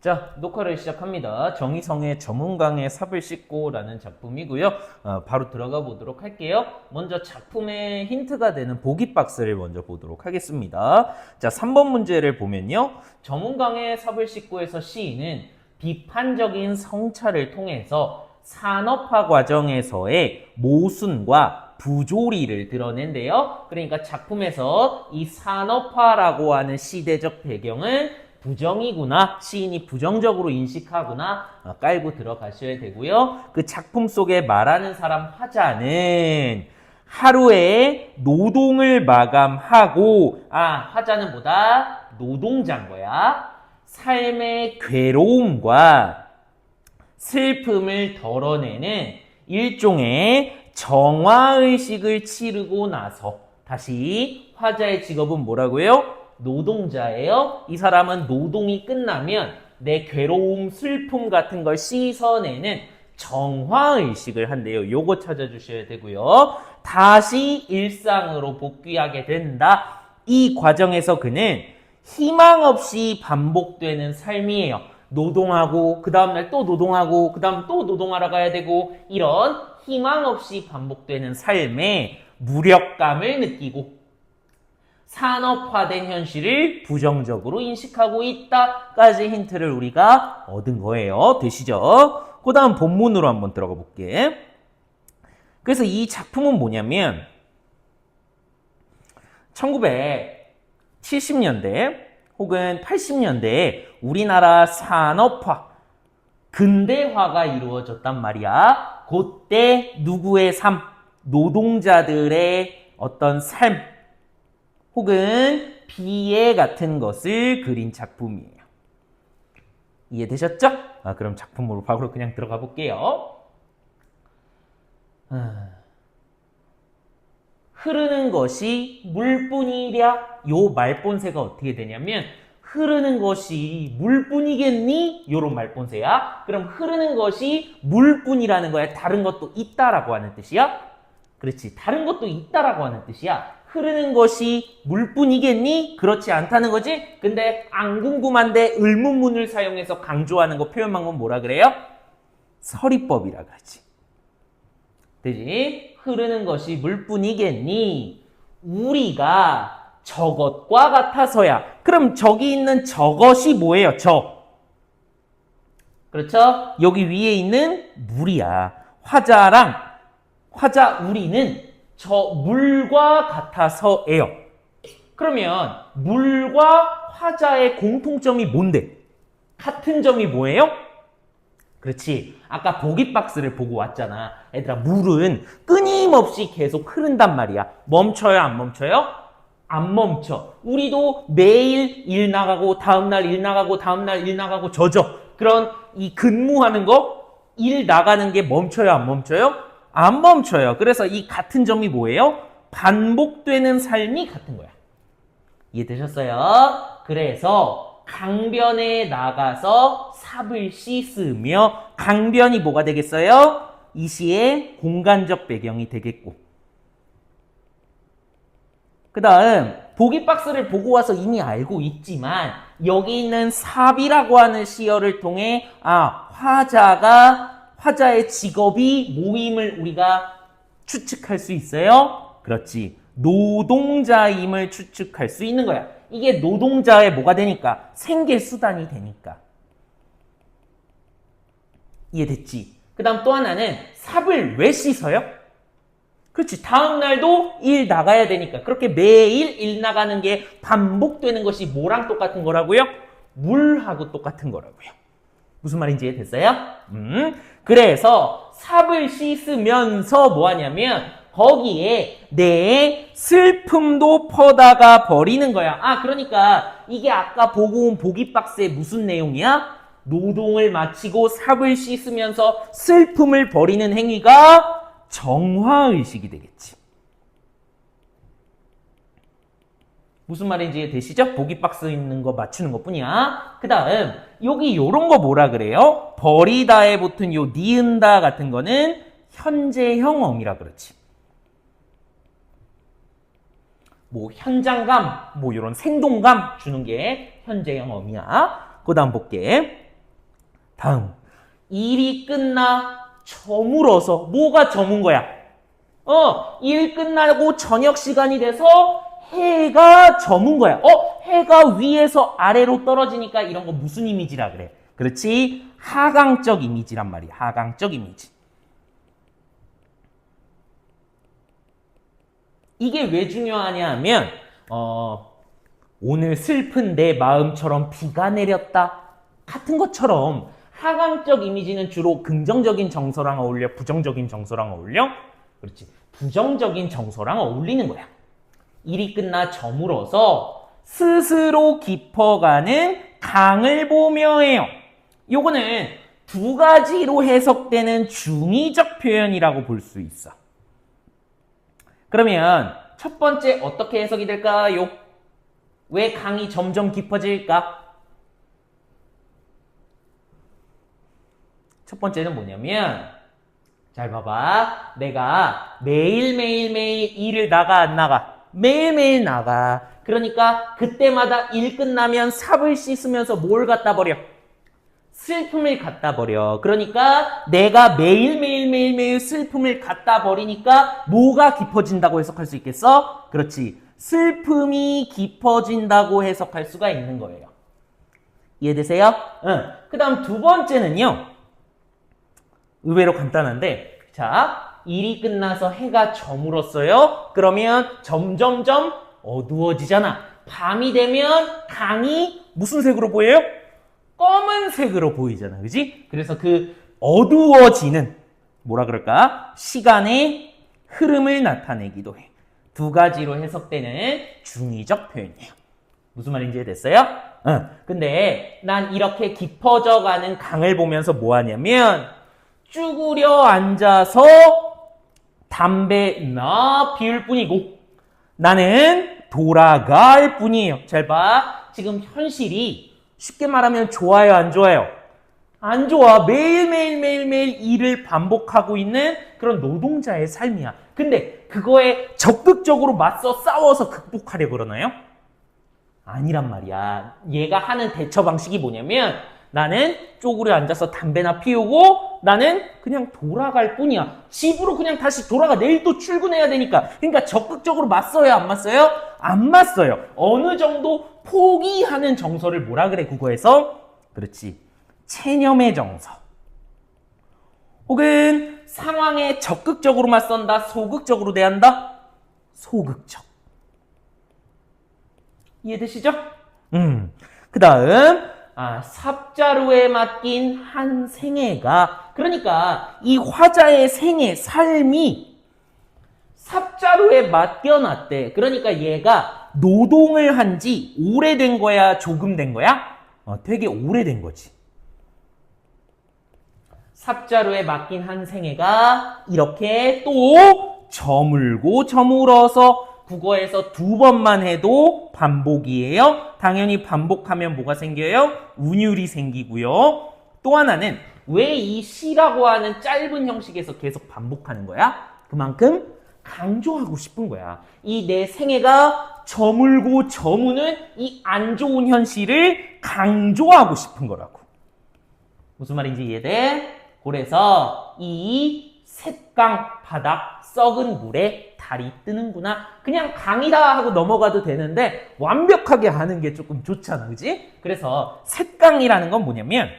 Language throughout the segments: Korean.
자, 녹화를 시작합니다. 정희성의 전문강의 삽을 씻고라는 작품이고요. 바로 들어가 보도록 할게요. 먼저 작품의 힌트가 되는 보기 박스를 먼저 보도록 하겠습니다. 자, 3번 문제를 보면요. 전문강의 삽을 씻고에서 시인은 비판적인 성찰을 통해서 산업화 과정에서의 모순과 부조리를 드러낸대요. 그러니까 작품에서 이 산업화라고 하는 시대적 배경은 부정이구나, 시인이 부정적으로 인식하구나 깔고 들어가셔야 되고요. 그 작품 속에 말하는 사람 화자는 하루에 노동을 마감하고, 화자는 뭐다? 노동자인 거야. 삶의 괴로움과 슬픔을 덜어내는 일종의 정화의식을 치르고 나서, 다시 화자의 직업은 뭐라고요? 노동자예요. 이 사람은 노동이 끝나면 내 괴로움, 슬픔 같은 걸 씻어내는 정화의식을 한대요. 요거 찾아주셔야 되고요. 다시 일상으로 복귀하게 된다. 이 과정에서 그는 희망 없이 반복되는 삶이에요. 노동하고 그 다음날 또 노동하고 그 다음 또 노동하러 가야 되고, 이런 희망 없이 반복되는 삶에 무력감을 느끼고 산업화된 현실을 부정적으로 인식하고 있다까지 힌트를 우리가 얻은 거예요. 되시죠? 그 다음 본문으로 한번 들어가 볼게. 그래서 이 작품은 뭐냐면 1970년대 혹은 80년대에 우리나라 산업화, 근대화가 이루어졌단 말이야. 그때 누구의 삶, 노동자들의 어떤 삶 혹은 비애 같은 것을 그린 작품이에요. 이해되셨죠? 그럼 작품으로 바로 그냥 들어가 볼게요. 흐르는 것이 물뿐이랴. 요 말본세가 어떻게 되냐면, 흐르는 것이 물뿐이겠니? 요런 말본세야. 그럼 흐르는 것이 물뿐이라는 거야. 다른 것도 있다라고 하는 뜻이야. 그렇지. 다른 것도 있다라고 하는 뜻이야. 흐르는 것이 물뿐이겠니? 그렇지 않다는 거지? 근데 안 궁금한데 의문문을 사용해서 강조하는 거, 표현 방법 뭐라 그래요? 서리법이라 그러지. 되지? 흐르는 것이 물뿐이겠니? 우리가 저것과 같아서야. 그럼 저기 있는 저것이 뭐예요? 그렇죠? 여기 위에 있는 물이야. 화자 우리는 저 물과 같아서예요. 그러면 물과 화자의 공통점이 뭔데? 같은 점이 뭐예요? 그렇지. 아까 보기 박스를 보고 왔잖아. 얘들아, 물은 끊임없이 계속 흐른단 말이야. 멈춰요, 안 멈춰요? 안 멈춰. 우리도 매일 일 나가고 다음날 일 나가고 다음날 일 나가고 젖어. 그런 이 근무하는 거, 일 나가는 게 멈춰요, 안 멈춰요? 안 멈춰요. 그래서 이 같은 점이 뭐예요? 반복되는 삶이 같은 거야. 이해되셨어요? 그래서 강변에 나가서 삽을 씻으며, 강변이 뭐가 되겠어요? 이 시의 공간적 배경이 되겠고, 그 다음 보기 박스를 보고 와서 이미 알고 있지만 여기 있는 삽이라고 하는 시어를 통해 화자의 직업이 뭐임을 우리가 추측할 수 있어요? 그렇지. 노동자임을 추측할 수 있는 거야. 이게 노동자의 뭐가 되니까? 생계수단이 되니까. 이해됐지? 그 다음 또 하나는 삽을 왜 씻어요? 그렇지. 다음날도 일 나가야 되니까. 그렇게 매일 일 나가는 게 반복되는 것이 뭐랑 똑같은 거라고요? 물하고 똑같은 거라고요. 무슨 말인지 이해됐어요? 그래서 삽을 씻으면서 뭐 하냐면 거기에 내 슬픔도 퍼다가 버리는 거야. 그러니까 이게 아까 보고 온 보기 박스의 무슨 내용이야? 노동을 마치고 삽을 씻으면서 슬픔을 버리는 행위가 정화의식이 되겠지. 무슨 말인지 되시죠? 보기 박스 있는 거 맞추는 것 뿐이야. 그 다음 여기 요런 거 뭐라 그래요? 버리다에 붙은 요 니은다 같은 거는 현재형 어미라 그렇지. 뭐 현장감, 뭐 이런 생동감 주는 게 현재형 어미야. 그 다음 볼게. 다음. 일이 끝나 저물어서. 뭐가 저문 거야? 일 끝나고 저녁 시간이 돼서 해가 저문 거야. 해가 위에서 아래로 떨어지니까 이런 거 무슨 이미지라 그래? 그렇지. 하강적 이미지란 말이야. 하강적 이미지. 이게 왜 중요하냐 하면 오늘 슬픈 내 마음처럼 비가 내렸다 같은 것처럼 하강적 이미지는 주로 긍정적인 정서랑 어울려? 부정적인 정서랑 어울려? 그렇지. 부정적인 정서랑 어울리는 거야. 일이 끝나 저물어서 스스로 깊어가는 강을 보며 해요. 요거는 두 가지로 해석되는 중의적 표현이라고 볼 수 있어. 그러면 첫 번째 어떻게 해석이 될까요? 왜 강이 점점 깊어질까? 첫 번째는 뭐냐면 잘 봐봐. 내가 매일매일 일을 나가 안 나가? 매일매일 나가. 그러니까 그때마다 일 끝나면 삽을 씻으면서 뭘 갖다 버려? 슬픔을 갖다 버려. 그러니까 내가 매일매일 슬픔을 갖다 버리니까 뭐가 깊어진다고 해석할 수 있겠어? 그렇지. 슬픔이 깊어진다고 해석할 수가 있는 거예요. 이해되세요? 그 다음 두 번째는요. 의외로 간단한데, 자, 일이 끝나서 해가 저물었어요. 그러면 점점점 어두워지잖아. 밤이 되면 강이 무슨 색으로 보여요? 검은색으로 보이잖아. 그지? 그래서 그 어두워지는 뭐라 그럴까? 시간의 흐름을 나타내기도 해. 두 가지로 해석되는 중의적 표현이에요. 무슨 말인지 이해됐어요? 근데 난 이렇게 깊어져가는 강을 보면서 뭐 하냐면 쭈그려 앉아서 담배나 피울 뿐이고 나는 돌아갈 뿐이에요. 잘 봐. 지금 현실이 쉽게 말하면 좋아요, 안 좋아요? 안 좋아. 매일매일 일을 반복하고 있는 그런 노동자의 삶이야. 근데 그거에 적극적으로 맞서 싸워서 극복하려고 그러나요? 아니란 말이야. 얘가 하는 대처 방식이 뭐냐면 나는 쪼그려 앉아서 담배나 피우고 나는 그냥 돌아갈 뿐이야. 집으로 그냥 다시 돌아가. 내일 또 출근해야 되니까. 그러니까 적극적으로 맞서요, 안 맞서요? 안 맞서요. 어느 정도 포기하는 정서를 뭐라 그래, 국어에서? 그렇지. 체념의 정서. 혹은 상황에 적극적으로 맞선다, 소극적으로 대한다? 소극적. 이해되시죠? 그 다음 삽자루에 맡긴 한 생애가, 그러니까 이 화자의 생애, 삶이 삽자루에 맡겨놨대. 그러니까 얘가 노동을 한 지 오래된 거야, 조금 된 거야? 되게 오래된 거지. 삽자루에 맡긴 한 생애가 이렇게 또 저물고 저물어서 국어에서 두 번만 해도 반복이에요. 당연히 반복하면 뭐가 생겨요? 운율이 생기고요. 또 하나는 왜 이 시라고 하는 짧은 형식에서 계속 반복하는 거야? 그만큼 강조하고 싶은 거야. 이 내 생애가 저물고 저무는 이 안 좋은 현실을 강조하고 싶은 거라고. 무슨 말인지 이해돼? 그래서 이 샛강 바닥 썩은 물에 달이 뜨는구나. 그냥 강이다 하고 넘어가도 되는데 완벽하게 하는 게 조금 좋잖아. 그지? 그래서 샛강이라는 건 뭐냐면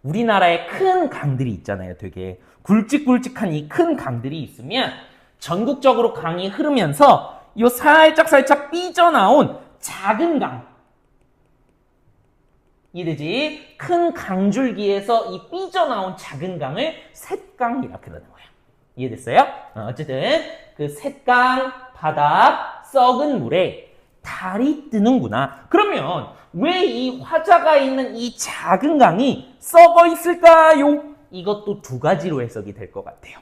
우리나라에 큰 강들이 있잖아요. 되게 굵직굵직한 이 큰 강들이 있으면 전국적으로 강이 흐르면서 요 살짝 삐져나온 작은 강. 이해되지? 큰 강줄기에서 이 삐져나온 작은 강을 샛강이라 그러는 거야. 이해됐어요? 어쨌든 그 샛강 바닥 썩은 물에 달이 뜨는구나. 그러면 왜 이 화자가 있는 이 작은 강이 썩어 있을까요? 이것도 두 가지로 해석이 될 것 같아요.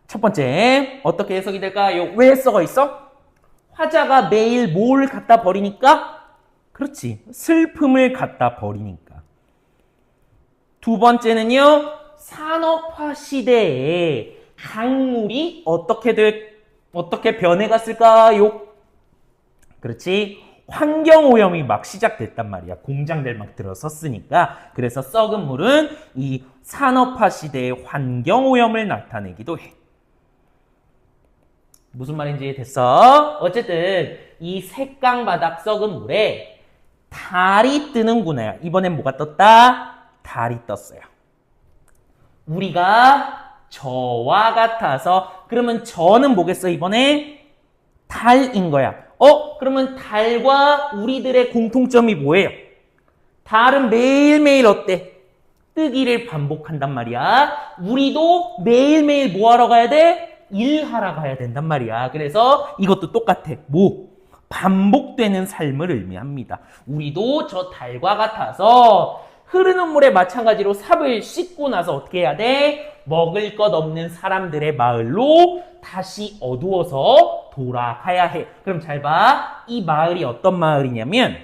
첫 번째, 어떻게 해석이 될까요? 왜 썩어 있어? 화자가 매일 뭘 갖다 버리니까? 그렇지. 슬픔을 갖다 버리니까. 두 번째는요, 산업화 시대에 강물이 어떻게 변해갔을까요? 그렇지. 환경오염이 막 시작됐단 말이야. 공장들 막 들어섰으니까. 그래서 썩은 물은 이 산업화 시대의 환경오염을 나타내기도 해. 무슨 말인지 됐어? 어쨌든 이 색강바닥 썩은 물에 달이 뜨는구나. 이번엔 뭐가 떴다? 달이 떴어요. 우리가 저와 같아서 그러면 저는 뭐겠어 이번에? 달인 거야. 그러면 달과 우리들의 공통점이 뭐예요? 달은 매일매일 어때? 뜨기를 반복한단 말이야. 우리도 매일매일 뭐 하러 가야 돼? 일하러 가야 된단 말이야. 그래서 이것도 똑같아. 뭐? 반복되는 삶을 의미합니다. 우리도 저 달과 같아서 흐르는 물에 마찬가지로 삽을 씻고 나서 어떻게 해야 돼? 먹을 것 없는 사람들의 마을로 다시 어두워서 돌아가야 해. 그럼 잘 봐. 이 마을이 어떤 마을이냐면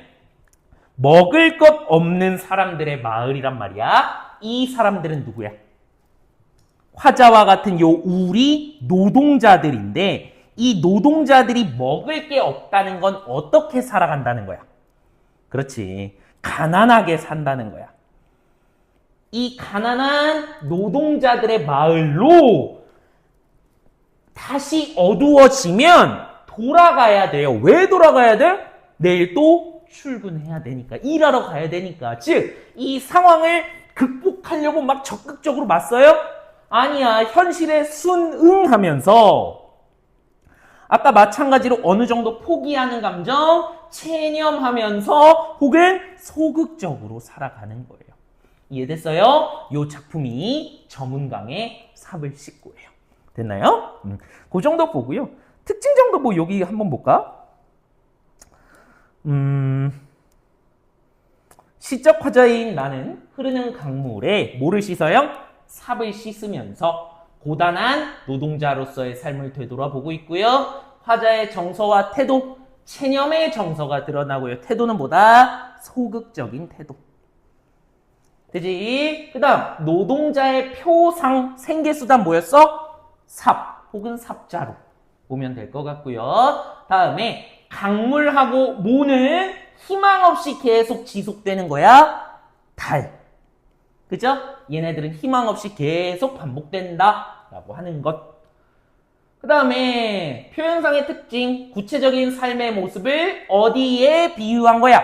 먹을 것 없는 사람들의 마을이란 말이야. 이 사람들은 누구야? 화자와 같은 요 우리 노동자들인데 이 노동자들이 먹을 게 없다는 건 어떻게 살아간다는 거야? 그렇지. 가난하게 산다는 거야. 이 가난한 노동자들의 마을로 다시 어두워지면 돌아가야 돼요. 왜 돌아가야 돼? 내일 또 출근해야 되니까. 일하러 가야 되니까. 즉, 이 상황을 극복하려고 막 적극적으로 맞서요? 아니야. 현실에 순응하면서 아까 마찬가지로 어느 정도 포기하는 감정, 체념하면서 혹은 소극적으로 살아가는 거예요. 이해됐어요? 이 작품이 저문강의 삽을 씻고예요. 됐나요? 그 정도 보고요. 특징 정도 뭐 여기 한번 볼까? 시적 화자인 나는 흐르는 강물에 뭐를 씻어요? 삽을 씻으면서 고단한 노동자로서의 삶을 되돌아보고 있고요. 화자의 정서와 태도, 체념의 정서가 드러나고요. 태도는 뭐다? 소극적인 태도. 되지? 그 다음 노동자의 표상, 생계수단 뭐였어? 삽 혹은 삽자루 보면 될 것 같고요. 다음에 강물하고 모는 희망 없이 계속 지속되는 거야. 달. 그죠? 얘네들은 희망 없이 계속 반복된다 라고 하는 것. 그 다음에 표현상의 특징, 구체적인 삶의 모습을 어디에 비유한 거야?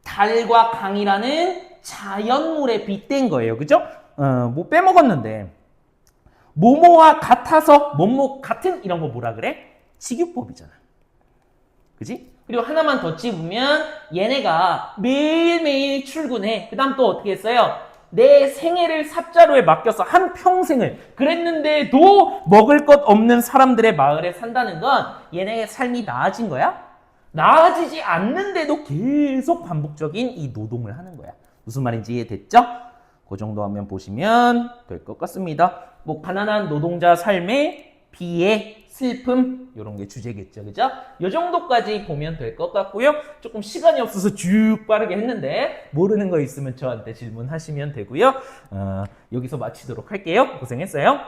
달과 강이라는 자연물에 빗댄 거예요. 그죠? 뭐 빼먹었는데 뭐뭐와 같아서 뭐뭐 같은 이런 거 뭐라 그래? 직유법이잖아. 그지? 그리고 하나만 더 찝으면 얘네가 매일매일 출근해. 그 다음 또 어떻게 했어요? 내 생애를 삽자루에 맡겨서 한 평생을 그랬는데도 먹을 것 없는 사람들의 마을에 산다는 건 얘네의 삶이 나아진 거야? 나아지지 않는데도 계속 반복적인 이 노동을 하는 거야. 무슨 말인지 이해됐죠? 그 정도 하면 보시면 될 것 같습니다. 뭐 가난한 노동자 삶의 비애, 슬픔 이런 게 주제겠죠. 그죠? 이 정도까지 보면 될 것 같고요. 조금 시간이 없어서 쭉 빠르게 했는데 모르는 거 있으면 저한테 질문하시면 되고요. 여기서 마치도록 할게요. 고생했어요.